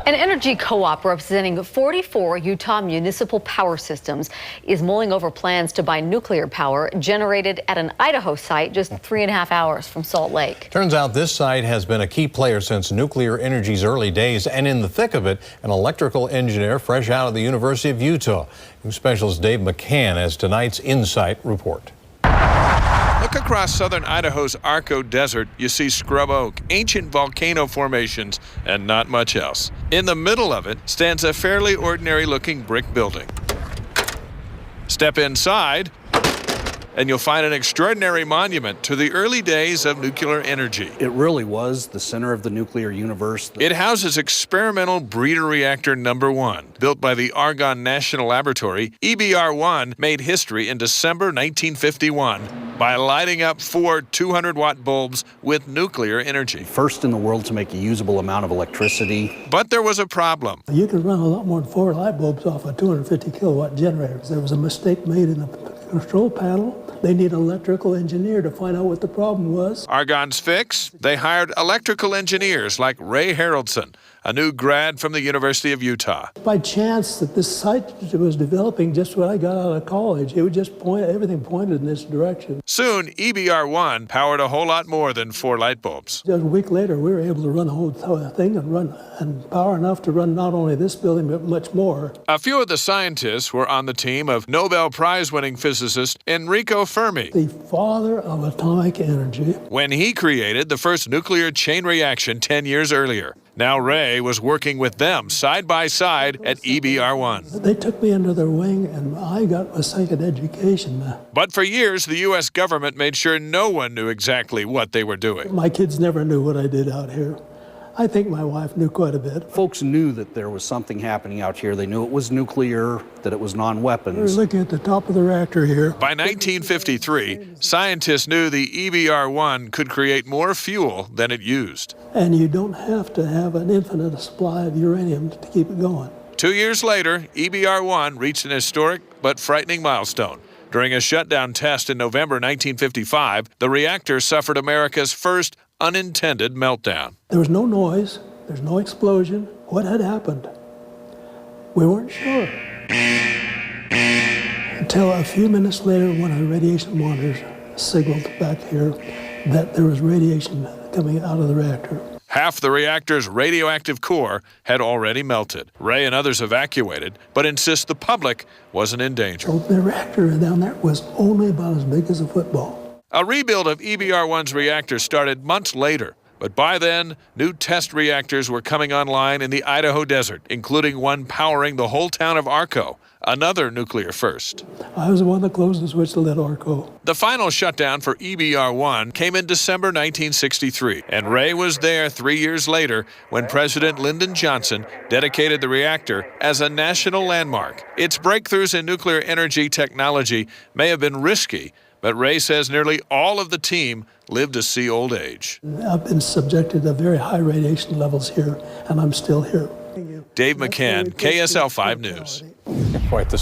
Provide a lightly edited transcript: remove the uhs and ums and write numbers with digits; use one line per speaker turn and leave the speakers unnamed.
An energy co-op representing 44 Utah municipal power systems is mulling over plans to buy nuclear power generated at an Idaho site just 3.5 hours from Salt Lake.
Turns out this site has been a key player since nuclear energy's early days, and in the thick of it, an electrical engineer fresh out of the University of Utah. News specialist Dave McCann has tonight's Insight report.
Look across southern Idaho's Arco Desert. You see scrub oak, ancient volcano formations, and not much else. In the middle of it stands a fairly ordinary-looking brick building. Step inside, and you'll find an extraordinary monument to the early days of nuclear energy.
It really was the center of the nuclear universe.
It houses experimental breeder reactor number 1. Built by the Argonne National Laboratory, EBR-1 made history in December 1951 by lighting up 4 200-watt bulbs with nuclear energy.
First in the world to make a usable amount of electricity.
But there was a problem.
You can run a lot more than 4 light bulbs off a 250 kilowatt generator. There was a mistake made in the control panel. They need an electrical engineer to find out what the problem was.
Argonne's fix? They hired electrical engineers like Ray Haraldson, a new grad from the University of Utah.
By chance that this site was developing just when I got out of college, it would just point, everything pointed in this direction.
Soon, EBR-1 powered a whole lot more than 4 light bulbs.
Just a week later, we were able to run the whole thing and power enough to run not only this building, but much more.
A few of the scientists were on the team of Nobel Prize-winning physicist Enrico Fermi,
the father of atomic energy,
when he created the first nuclear chain reaction 10 years earlier. Now Ray was working with them side by side at EBR-1.
They took me under their wing, and I got a second education.
But for years, the U.S. government made sure no one knew exactly what they were doing.
My kids never knew what I did out here. I think my wife knew quite a bit.
Folks knew that there was something happening out here. They knew it was nuclear, that it was non-weapons.
We're looking at the top of the reactor here.
By 1953, scientists knew the EBR-1 could create more fuel than it used.
And you don't have to have an infinite supply of uranium to keep it going.
2 years later, EBR-1 reached an historic but frightening milestone. During a shutdown test in November 1955, the reactor suffered America's first unintended meltdown.
There was no noise, there's no explosion. What had happened? We weren't sure. Until a few minutes later, when our radiation monitors signaled back here that there was radiation coming out of the reactor.
Half the reactor's radioactive core had already melted. Ray and others evacuated, but insist the public wasn't in danger.
So the reactor down there was only about as big as a football.
A rebuild of EBR-1's reactor started months later, but by then, new test reactors were coming online in the Idaho desert, including one powering the whole town of Arco, another nuclear first.
I was the one that closed the switch to let Arco.
The final shutdown for EBR-1 came in December 1963, and Ray was there 3 years later when President Lyndon Johnson dedicated the reactor as a national landmark. Its breakthroughs in nuclear energy technology may have been risky, but Ray says nearly all of the team lived to see old age.
I've been subjected to very high radiation levels here, and I'm still here.
Dave McCann, KSL 5 News.
Quite the